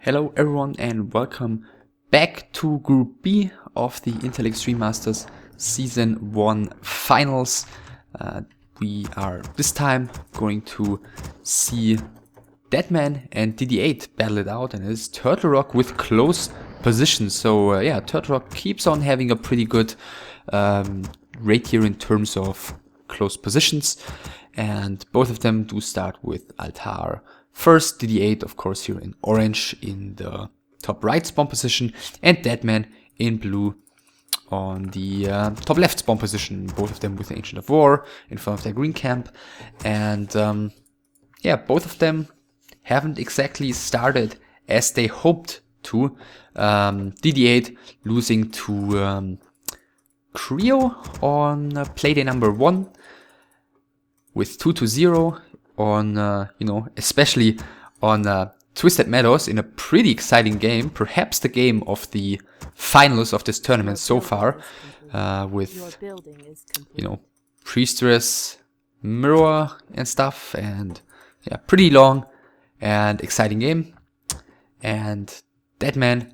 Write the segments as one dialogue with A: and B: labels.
A: Hello everyone and welcome back to Group B of the Intel Extreme Masters Season 1 Finals. We are this time going to see Deadman and DIDI8 battle it out, and it is Turtle Rock with close position. So yeah, Turtle Rock keeps on having a pretty good rate here in terms of close positions, and both of them do start with Altar first. DIDI8 of course here in orange in the top right spawn position, and Deadman in blue on the top left spawn position, both of them with Ancient of War in front of their green camp. And yeah, both of them haven't exactly started as they hoped to. DIDI8 losing to Creo on playday number 1 with 2-0 on, especially on Twisted Meadows in a pretty exciting game, perhaps the game of the finals of this tournament so far, with, Priestess, Mirror and stuff, and yeah, pretty long and exciting game. And Deadman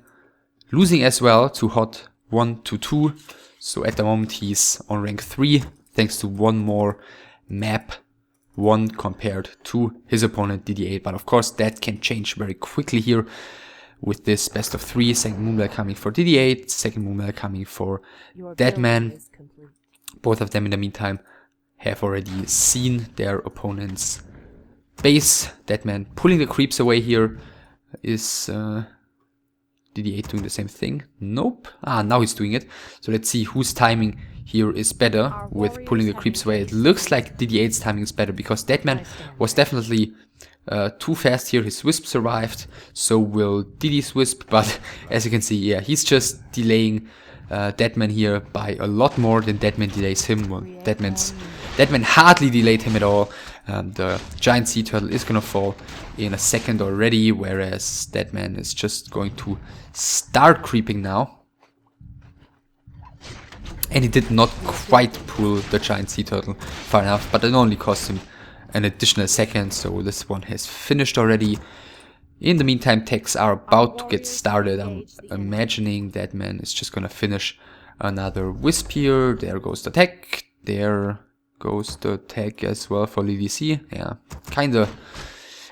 A: losing as well to Hot 1-2, so at the moment he's on rank 3 thanks to one more map won compared to his opponent DIDI8, but of course that can change very quickly here with this best of 3. Second Moonbell coming for DIDI8, second Moonbell coming for Deadman. Both of them in the meantime have already seen their opponent's base. Deadman pulling the creeps away here. Is DIDI8 doing the same thing? Nope. Now he's doing it. So let's see whose timing here is better with pulling the creeps away. It looks like DIDI8's timing is better because Deadman was definitely too fast here. His Wisp survived, so will DIDI's Wisp, but as you can see, yeah, he's just delaying Deadman here by a lot more than Deadman delays him. Well, Deadman hardly delayed him at all. The giant sea turtle is gonna fall in a second already, whereas Deadman is just going to start creeping now. And he did not quite pull the giant sea turtle far enough, but it only cost him an additional second, so this one has finished already. In the meantime, techs are about to get started. I'm imagining Deadman is just gonna finish another Wisp here. There goes the tech. There goes the tech as well for LDC. Yeah, kinda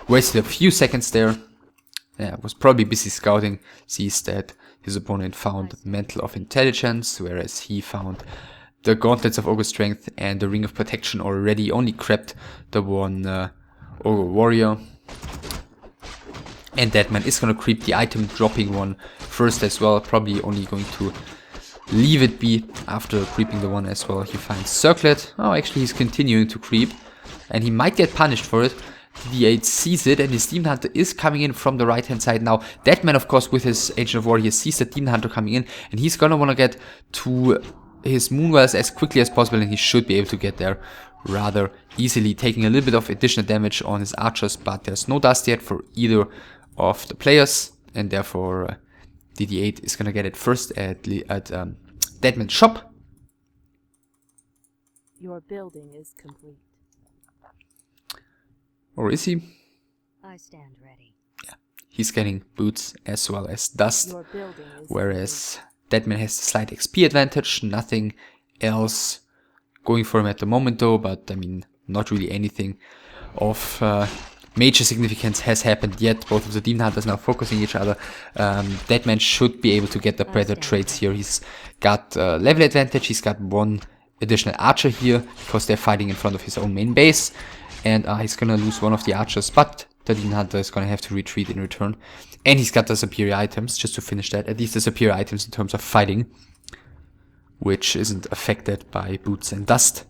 A: wasted a few seconds there. Yeah, was probably busy scouting. Sees that his opponent found Mantle of Intelligence, whereas he found the Gauntlets of Ogre Strength and the Ring of Protection already. Only crept the one Ogre Warrior. And Deadman is gonna creep the item dropping one first as well. Probably only going to leave it be after creeping the one as well. He finds Circlet. Oh, actually he's continuing to creep, and he might get punished for it. DIDI8 sees it, and his Demon Hunter is coming in from the right hand side now. Deadman, of course, with his Ancient of War, he sees the Demon Hunter coming in, and he's gonna wanna get to his Moonwells as quickly as possible, and he should be able to get there rather easily, taking a little bit of additional damage on his archers, but there's no dust yet for either of the players, and therefore DIDI8 is gonna get it first at Deadman's shop.
B: Your building is complete.
A: Or is he?
B: I stand ready.
A: Yeah, he's getting boots as well as dust, whereas Deadman has the slight XP advantage. Nothing else going for him at the moment though, but I mean, not really anything of major significance has happened yet. Both of the Demon Hunters now focusing each other. Deadman should be able to get the Predator traits here. He's got level advantage. He's got one additional archer here because they're fighting in front of his own main base. And he's gonna lose one of the archers, but the Demon Hunter is gonna have to retreat in return. And he's got the superior items, just to finish that. At least the superior items in terms of fighting, which isn't affected by boots and dust.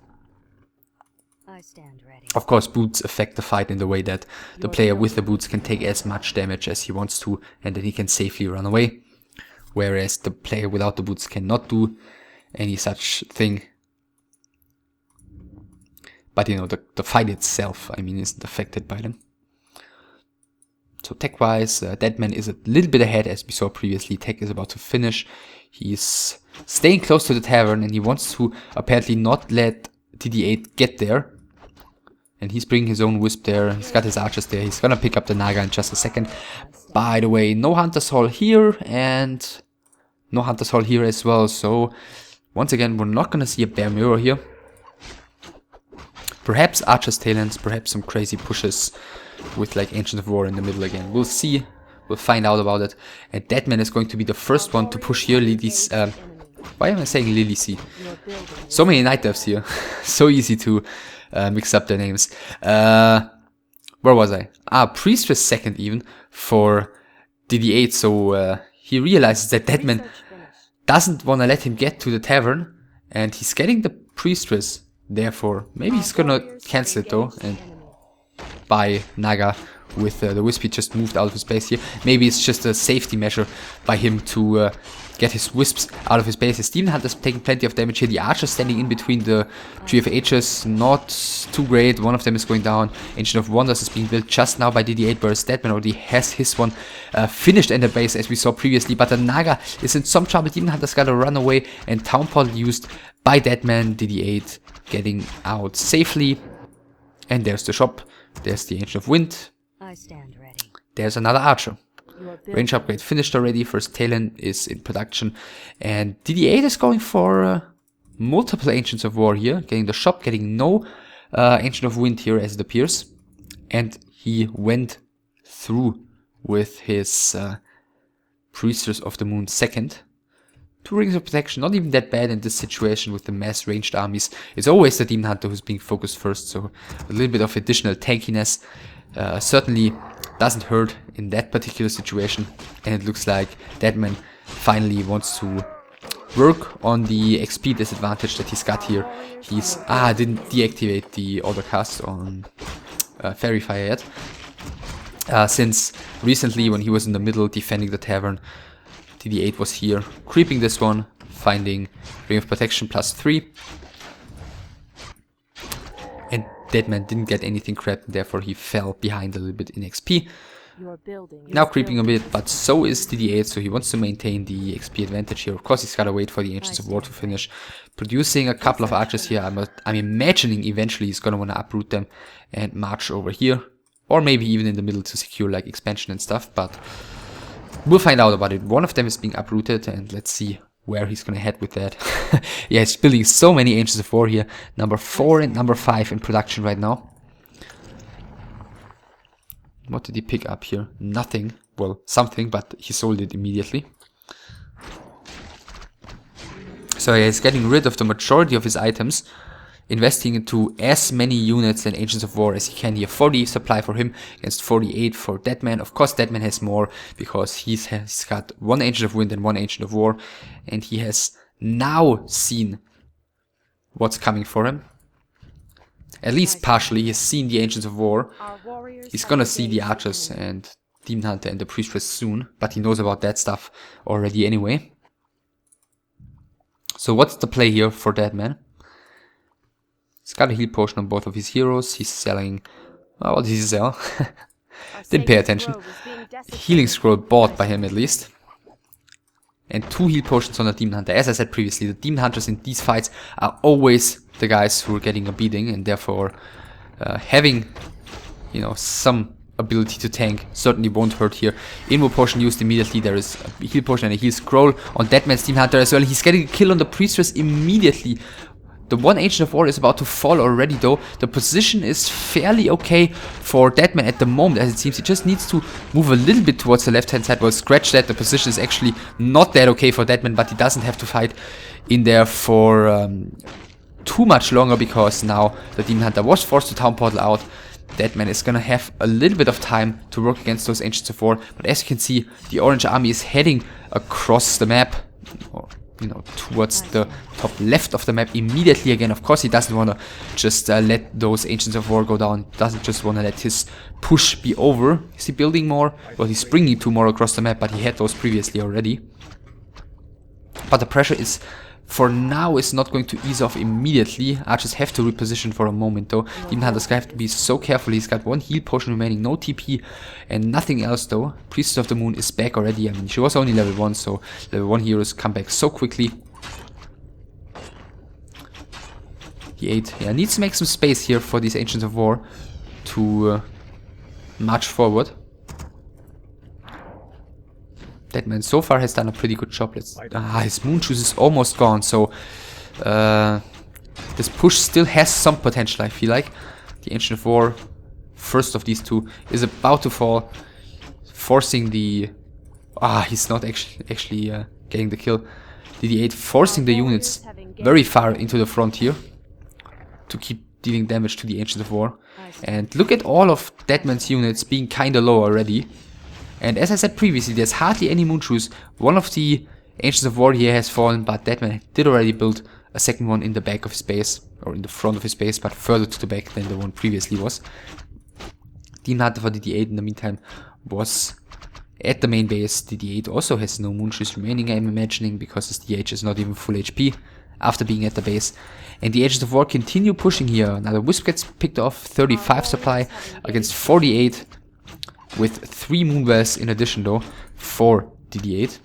B: I stand ready.
A: Of course, boots affect the fight in the way that the player with the boots can take as much damage as he wants to, and then he can safely run away. Whereas the player without the boots cannot do any such thing. But you know, the fight itself, I mean, isn't affected by them. So tech-wise, Deadman is a little bit ahead, as we saw previously. Tech is about to finish. He's staying close to the tavern, and he wants to apparently not let DIDI8 get there. And he's bringing his own wisp there. He's got his archers there. He's gonna pick up the Naga in just a second. By the way, no Hunter's Hall here and no Hunter's Hall here as well. So once again, we're not gonna see a bare mirror here. Perhaps Archer's Talents, perhaps some crazy pushes with like Ancient of War in the middle again. We'll see. We'll find out about it. And Deadman is going to be the first one to push here. Lily's, why am I saying Lily C? So many Night Devs here. So easy to mix up their names. Where was I? Priest was second even for DIDI8. So he realizes that Deadman doesn't want to let him get to the tavern. And he's getting the Priestess. Therefore, maybe he's gonna cancel it though and buy Naga with the Wisp. He just moved out of his base here. Maybe it's just a safety measure by him to get his Wisps out of his base. His Demon Hunter's taking plenty of damage here. The Archer standing in between the GFHs, not too great. One of them is going down. Ancient of Wonders is being built just now by DIDI8, whereas Deadman already has his one finished in the base as we saw previously. But the Naga is in some trouble. Demon Hunter's got to run away, and Town Portal used by Deadman. DIDI8 getting out safely. And there's the shop. There's the Ancient of Wind.
B: I stand ready.
A: There's another Archer. Range upgrade finished already. First Talon is in production. And DIDI8 is going for multiple Ancients of War here. Getting the shop, getting no Ancient of Wind here as it appears. And he went through with his Priestess of the Moon second. 2 Rings of Protection, not even that bad in this situation with the mass ranged armies. It's always the Demon Hunter who's being focused first, so a little bit of additional tankiness certainly doesn't hurt in that particular situation. And it looks like Deadman finally wants to work on the XP disadvantage that he's got here. He's didn't deactivate the auto cast on Fairy Fire yet. Since recently when he was in the middle defending the tavern, DIDI8 was here, creeping this one, finding Ring of Protection +3. And Deadman didn't get anything cracked, therefore he fell behind a little bit in XP. Now creeping a bit, but so is DIDI8, so he wants to maintain the XP advantage here. Of course he's gotta wait for the Ancients of War to finish. Producing a couple of archers here, I'm imagining eventually he's gonna wanna uproot them and march over here. Or maybe even in the middle to secure like expansion and stuff, but we'll find out about it. One of them is being uprooted, and let's see where he's gonna head with that. Yeah, he's building so many Ancients of War here. Number 4 and number 5 in production right now. What did he pick up here? Nothing. Well, something, but he sold it immediately. So yeah, he's getting rid of the majority of his items, investing into as many units and Ancients of War as he can here. 40 supply for him against 48 for Deadman. Of course Deadman has more because he's got 1 Ancient of Wind and 1 Ancient of War, and he has now seen what's coming for him. At least partially, he's seen the Ancients of War. He's gonna see the Archers and Demon Hunter and the Priestess soon, but he knows about that stuff already anyway. So what's the play here for Deadman? He's got a heal potion on both of his heroes. He's selling... well, what did he sell? Didn't pay attention. Healing scroll bought by him at least. And 2 heal potions on the Demon Hunter. As I said previously, the Demon Hunters in these fights are always the guys who are getting a beating, and therefore having, you know, some ability to tank certainly won't hurt here. Invo potion used immediately. There is a heal potion and a heal scroll on Deadman's Demon Hunter as well. He's getting a kill on the Priestess immediately. The 1 Ancient of War is about to fall already though. The position is fairly okay for Deadman at the moment, as it seems. He just needs to move a little bit towards the left hand side. Well, scratch that. The position is actually not that okay for Deadman, but he doesn't have to fight in there for too much longer, because now the Demon Hunter was forced to Town Portal out. Deadman is gonna have a little bit of time to work against those Ancients of War, but as you can see, the Orange Army is heading across the map, or, you know, towards the top left of the map immediately again. Of course, he doesn't want to just let those Ancients of War go down. Doesn't just want to let his push be over. Is he building more? Well, he's bringing 2 more across the map, but he had those previously already. But the pressure is, for now, is not going to ease off immediately. Archers have to reposition for a moment though. Demon Hunter's guy have to be so careful. He's got 1 heal potion remaining, no TP and nothing else though. Priestess of the Moon is back already. I mean, she was only level 1, so level 1 heroes come back so quickly. DIDI8, yeah, needs to make some space here for these Ancients of War to march forward. Deadman so far has done a pretty good job. His Moon Juice is almost gone, so this push still has some potential, I feel like. The Ancient of War, first of these two, is about to fall, forcing the... he's not actually getting the kill. DIDI8 forcing the units very far into the front here to keep dealing damage to the Ancient of War. And look at all of Deadman's units being kinda low already. And as I said previously, there's hardly any Moon Juice. One of the Ancients of War here has fallen, but Deadman did already build a second one in the back of his base, or in the front of his base, but further to the back than the one previously was. Demon Hunter for DIDI8 in the meantime was at the main base. DIDI8 also has no Moon Juice remaining, I'm imagining, because his DH is not even full HP after being at the base. And the Ancients of War continue pushing here. Another Wisp gets picked off, 35 supply against 48, with 3 Moonwells in addition though, for DIDI8.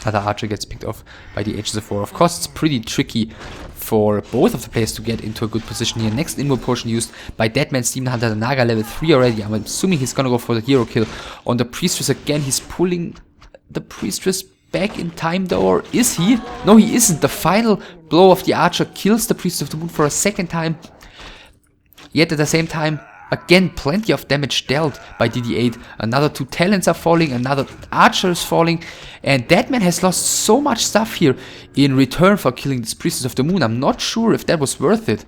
A: Another Archer gets picked off by the Ancients of War. Of course, it's pretty tricky for both of the players to get into a good position here. Next invo potion used by Deadman's Demon Hunter, the Naga level 3 already. I'm assuming he's gonna go for the hero kill on the Priestess again. He's pulling the Priestess back in time though, or is he? No, he isn't. The final blow of the Archer kills the Priestess of the Moon for a second time. Yet at the same time, again, plenty of damage dealt by DIDI8. Another 2 Talents are falling, another Archer is falling, and Deadman has lost so much stuff here in return for killing this Priestess of the Moon. I'm not sure if that was worth it.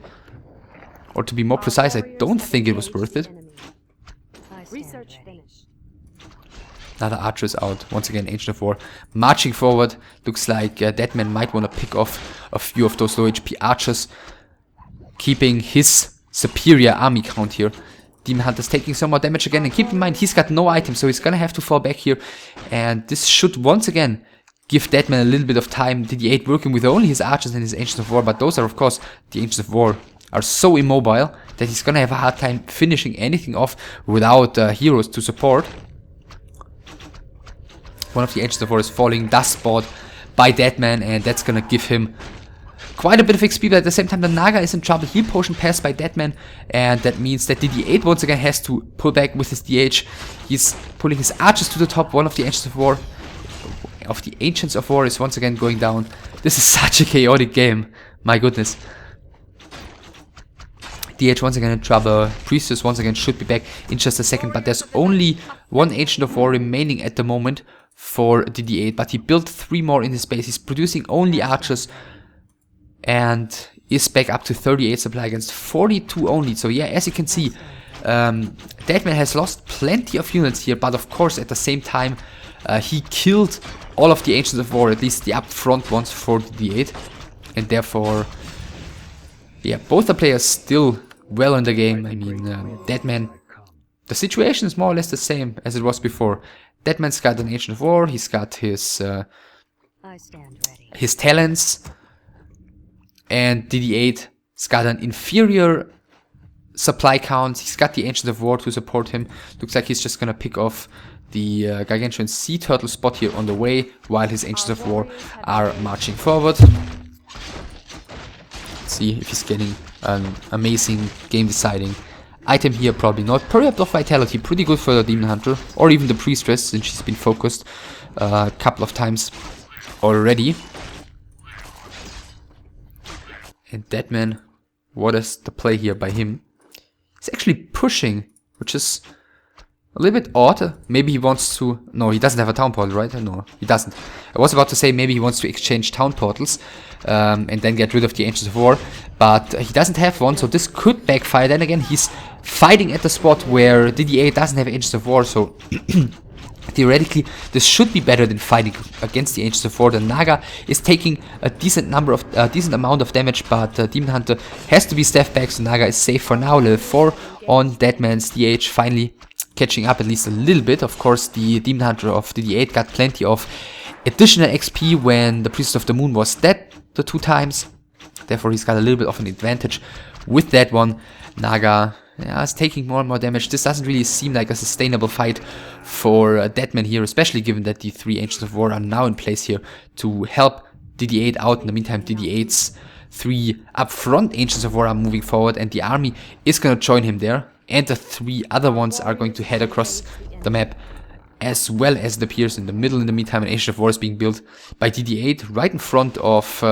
A: Or to be more precise, I don't think it was worth it.
B: Research finished.
A: Another Archer is out. Once again, Ancient of War marching forward. Looks like Deadman might want to pick off a few of those low HP Archers, keeping his superior army count here. Demon Hunter's taking some more damage again, and keep in mind he's got no items, so he's gonna have to fall back here, and this should once again give Deadman a little bit of time. DIDI8 working with only his Archers and his Ancients of War, but those are of course, the Ancients of War are so immobile that he's gonna have a hard time finishing anything off without heroes to support. One of the Ancients of War is falling, dust spot by Deadman, and that's gonna give him quite a bit of XP, but at the same time the Naga is in trouble. Heal potion passed by Deadman, and that means that DIDI8 once again has to pull back with his DH. He's pulling his Archers to the top. One of the Ancients of War is once again going down. This is such a chaotic game. My goodness. DH once again in trouble. Priestess once again should be back in just a second, but there's only 1 Ancient of War remaining at the moment for DIDI8, but he built 3 more in his base. He's producing only Archers, and is back up to 38 supply against 42 only. So yeah, as you can see, Deadman has lost plenty of units here, but of course at the same time he killed all of the Ancients of War, at least the upfront ones for DIDI8, and therefore, yeah, both the players still well in the game. I mean, Deadman, the situation is more or less the same as it was before. Deadman's got an Ancient of War, he's got his talents, and DIDI8's got an inferior supply count. He's got the Ancient of War to support him. Looks like he's just gonna pick off the Gargantuan Sea Turtle spot here on the way, while his Ancients of War are marching forward. Let's see if he's getting an amazing game deciding item here. Probably not. Period of Vitality, pretty good for the Demon Hunter, or even the Priestess, since she's been focused a couple of times already. And Deadman, what is the play here by him? He's actually pushing, which is a little bit odd. Maybe he wants to... No, he doesn't have a town portal, right? No, he doesn't. I was about to say maybe he wants to exchange town portals and then get rid of the Ancients of War, but he doesn't have one, so this could backfire. Then again, he's fighting at the spot where DIDI8 doesn't have Ancients of War, so... Theoretically, this should be better than fighting against the Ancients of War. The Naga is taking a decent amount of damage, but Demon Hunter has to be stepped back, so Naga is safe for now. Level 4 on Deadman's DH, finally catching up at least a little bit. Of course, the Demon Hunter of DIDI8 got plenty of additional XP when the Priestess of the Moon was dead the 2 times. Therefore, he's got a little bit of an advantage with that one. Naga... yeah, it's taking more and more damage. This doesn't really seem like a sustainable fight for Deadman here, especially given that the 3 Ancients of War are now in place here to help DIDI8 out. In the meantime, DIDI8's 3 up front Ancients of War are moving forward, and the army is gonna join him there. And the 3 other ones are going to head across the map, as well as the piers in the middle. In the meantime, an Ancient of War is being built by DIDI8 right in front of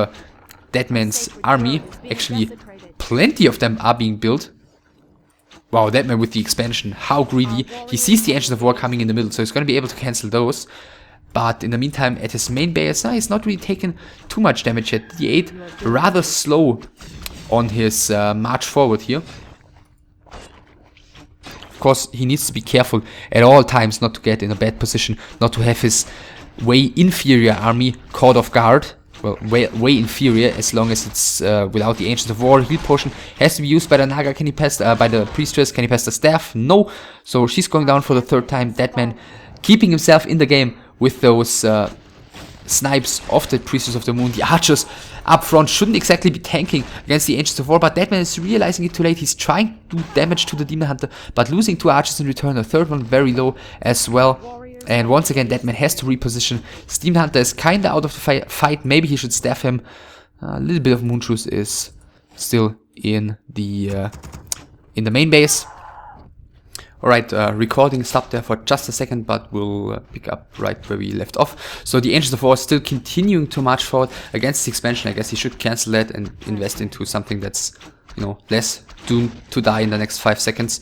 A: Deadman's army. Actually, plenty of them are being built. Wow, Deadman with the expansion, how greedy. He sees the Ancients of War coming in the middle, so he's going to be able to cancel those. But in the meantime, at his main base, he's not really taking too much damage yet. DIDI8 rather slow on his march forward here. Of course, he needs to be careful at all times not to get in a bad position, not to have his way inferior army caught off guard. Well, way inferior, as long as it's without the Ancients of War. Heal potion has to be used by the Naga. Can he pass by the Priestess? Can he pass the staff? No. So she's going down for the 3rd time. Deadman keeping himself in the game with those snipes of the Priestess of the Moon. The archers up front shouldn't exactly be tanking against the Ancients of War, but Deadman is realizing it too late. He's trying to do damage to the Demon Hunter, but losing 2 archers in return. The 3rd one very low as well. And once again, Deadman has to reposition. Demon Hunter is kinda out of the fight. Maybe he should staff him. A little bit of Moonshoes is still in the main base. Alright, recording stopped there for just a second, but we'll pick up right where we left off. So the Ancients of War is still continuing to march forward against the expansion. I guess he should cancel that and invest into something that's, you know, less doomed to die in the next 5 seconds.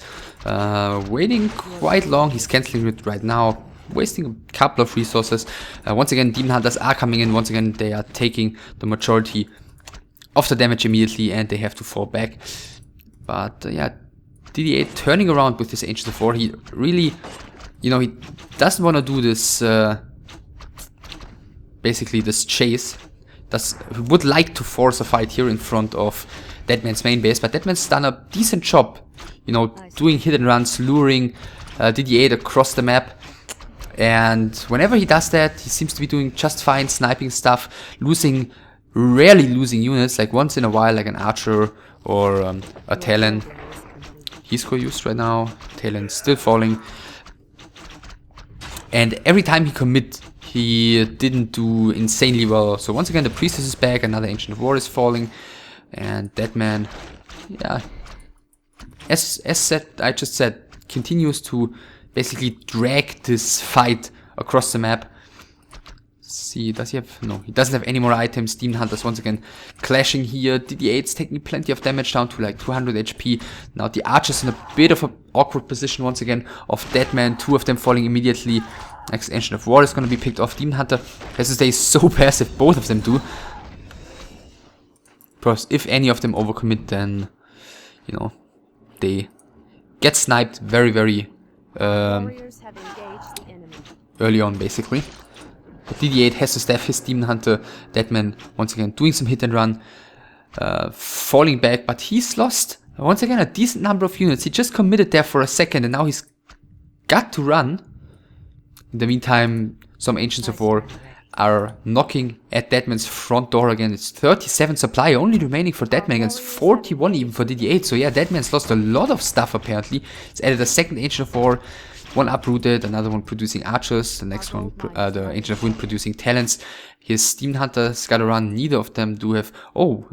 A: Waiting quite long. He's canceling it right now, wasting a couple of resources. Once again, Demon Hunters are coming in. Once again, they are taking the majority of the damage immediately, and they have to fall back. But yeah, DIDI8 turning around with his Ancients of War. He really, you know, he doesn't want to do this, basically this chase. He would like to force a fight here in front of Deadman's main base, but Deadman's done a decent job, you know, doing hit and runs, luring DIDI8 across the map. And whenever he does that, he seems to be doing just fine, sniping stuff, rarely losing units, like once in a while, like an archer or a Talon. He's co-used right now, Talon still falling. And every time he commit, he didn't do insanely well. So once again, the Priestess is back, another Ancient of War is falling. And Deadman, yeah, as said, I just said, continues to basically drag this fight across the map. See, does he have... No, he doesn't have any more items. Demon Hunters once again clashing here. DIDI8's taking plenty of damage, down to like 200 HP. Now the archers in a bit of an awkward position once again of Deadman. 2 of them falling immediately. Next Ancient of War is going to be picked off. Demon Hunter has to stay so passive, both of them do. Because if any of them overcommit, then, you know, they get sniped very, very early on, basically. But DIDI8 has to staff his Demon Hunter. Deadman once again doing some hit and run, falling back, but he's lost once again a decent number of units. He just committed there for a second, and now he's got to run. In the meantime, some Ancients of War are knocking at Deadman's front door again. It's 37 supply only remaining for Deadman against 41 even for DIDI8. So yeah, Deadman's lost a lot of stuff apparently. He's added a second Ancient of War. One uprooted, another one producing archers, the next one, the Ancient of Wind producing talents. His Demon Hunter's gotta run, neither of them do have... Oh,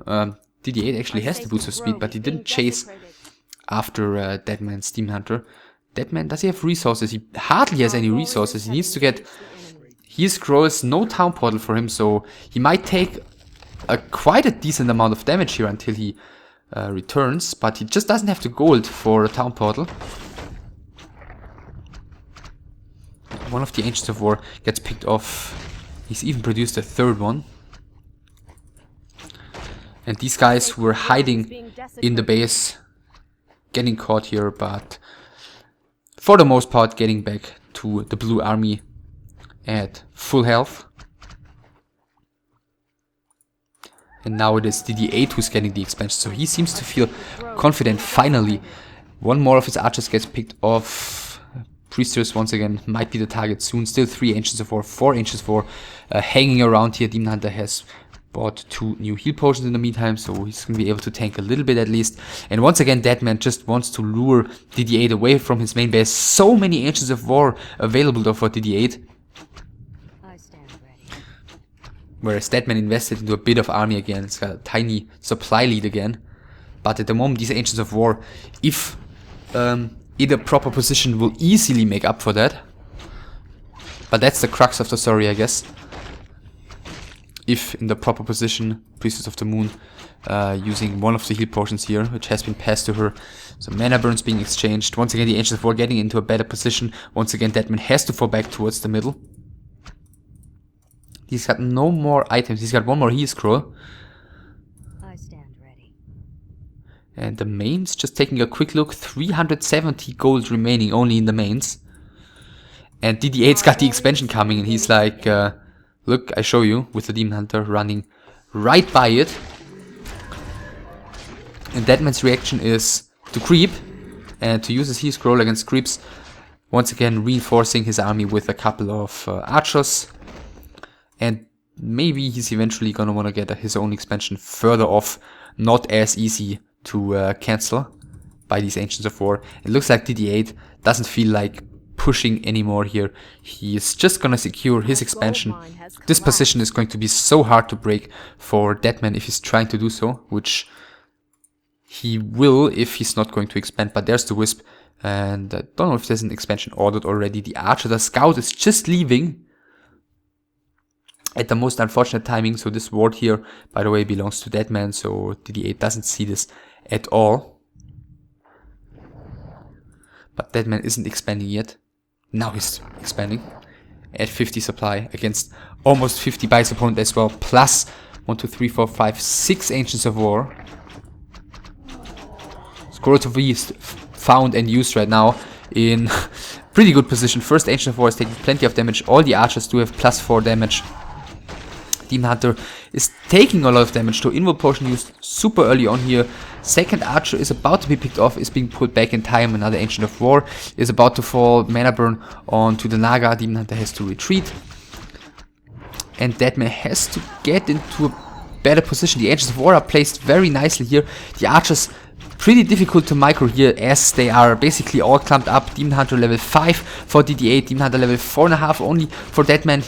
A: DIDI8 actually has the boost of speed, but he didn't chase after Deadman's Demon Hunter. Deadman, does he have resources? He hardly has any resources. He needs to get... He scrolls, no town portal for him, so he might take quite a decent amount of damage here until he returns, but he just doesn't have the gold for a town portal. One of the Ancients of War gets picked off. He's even produced a 3rd one. And these guys were hiding in the base, getting caught here, but for the most part getting back to the blue army at full health. And now it is DIDI8 who's getting the expansion, so he seems to feel confident finally. One more of his archers gets picked off. Priestess once again might be the target soon. Still 3 Ancients of War, 4 Ancients of War hanging around here. Demon Hunter has bought 2 new heal potions in the meantime, so he's going to be able to tank a little bit at least. And once again, Deadman just wants to lure DIDI8 away from his main base. So many Ancients of War available though for DIDI8. Whereas Deadman invested into a bit of army again. It's got a tiny supply lead again. But at the moment, these Ancients of War, if in a proper position, will easily make up for that. But that's the crux of the story, I guess. If in the proper position, Priestess of the Moon using one of the heal potions here, which has been passed to her. So mana burns being exchanged. Once again, the Ancients of War getting into a better position. Once again, Deadman has to fall back towards the middle. He's got no more items. He's got one more heal scroll.
B: I stand ready.
A: And the mains, just taking a quick look, 370 gold remaining only in the mains. And DIDI8's got the expansion coming, and he's like, look, I show you, with the Demon Hunter running right by it. And Deadman's reaction is to creep, and to use his heal scroll against creeps. Once again, reinforcing his army with a couple of archers. And maybe he's eventually gonna wanna get his own expansion further off, not as easy to cancel by these Ancients of War. It looks like DIDI8 doesn't feel like pushing anymore here. He is just gonna secure his expansion. This position is going to be so hard to break for Deadman if he's trying to do so, which he will if he's not going to expand. But there's the Wisp, and I don't know if there's an expansion ordered already. The Archer, the Scout is just leaving at the most unfortunate timing. So this ward here, by the way, belongs to Deadman, so DIDI8 doesn't see this at all. But Deadman isn't expanding yet. Now he's expanding at 50 supply against almost 50 by his opponent as well. Plus 1, 2, 3, 4, 5, 6 Ancients of War. Scrolls of East found and used right now in pretty good position. First Ancient of War is taking plenty of damage. All the archers do have +4 damage. Demon Hunter is taking a lot of damage, so Invo Potion used super early on here. Second Archer is about to be picked off, is being put back in time. Another Ancient of War is about to fall. Mana burn onto the Naga. Demon Hunter has to retreat. And Deadman has to get into a better position. The Ancients of War are placed very nicely here. The Archers pretty difficult to micro here as they are basically all clumped up. Demon Hunter level 5 for DIDI8. Demon Hunter level 4.5 only for Deadman.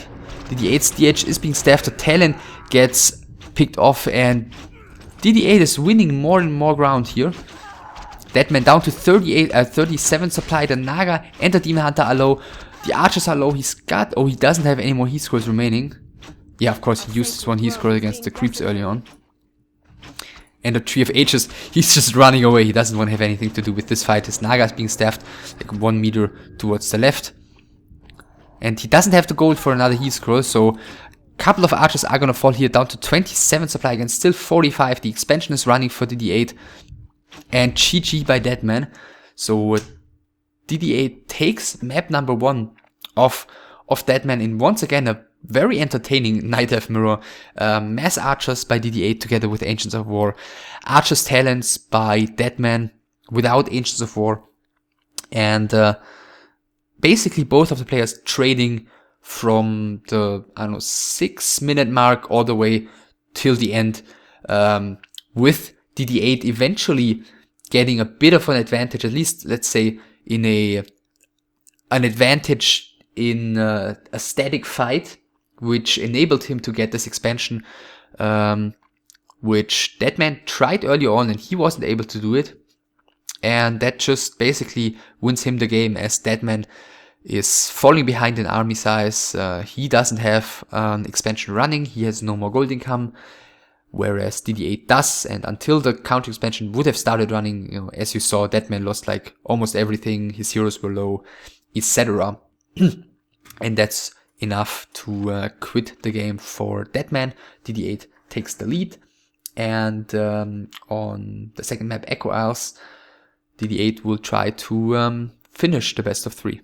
A: DIDI8's DH is being staffed. The Talon gets picked off, and DIDI8 is winning more and more ground here. Deadman down to 37 supply. The Naga and the Demon Hunter are low. The Archers are low. He's got... oh, he doesn't have any more heat scrolls remaining. Yeah, of course, he used his one heat scroll against the creeps early on. And the Tree of Ages, he's just running away. He doesn't want to have anything to do with this fight. His Naga is being staffed like 1 meter towards the left. And he doesn't have the gold for another heal scroll, so a couple of archers are gonna fall here down to 27 supply against still 45. The expansion is running for DIDI8. And GG by Deadman. So DIDI8 takes map number 1 of Deadman in once again a very entertaining Night Elf Mirror. Mass Archers by DIDI8 together with Ancients of War. Archers Talents by Deadman without Ancients of War. And basically both of the players trading from the, I don't know, 6-minute mark all the way till the end, with DIDI8 eventually getting a bit of an advantage, at least let's say in an advantage in a static fight, which enabled him to get this expansion, which Deadman tried early on and he wasn't able to do it. And that just basically wins him the game, as Deadman is falling behind in army size. He doesn't have an expansion running. He has no more gold income, whereas DIDI8 does. And until the counter expansion would have started running, you know, as you saw, Deadman lost like almost everything. His heroes were low, etc. And that's enough to quit the game for Deadman. DIDI8 takes the lead. And on the second map, Echo Isles, DIDI8 will try to finish the best of 3.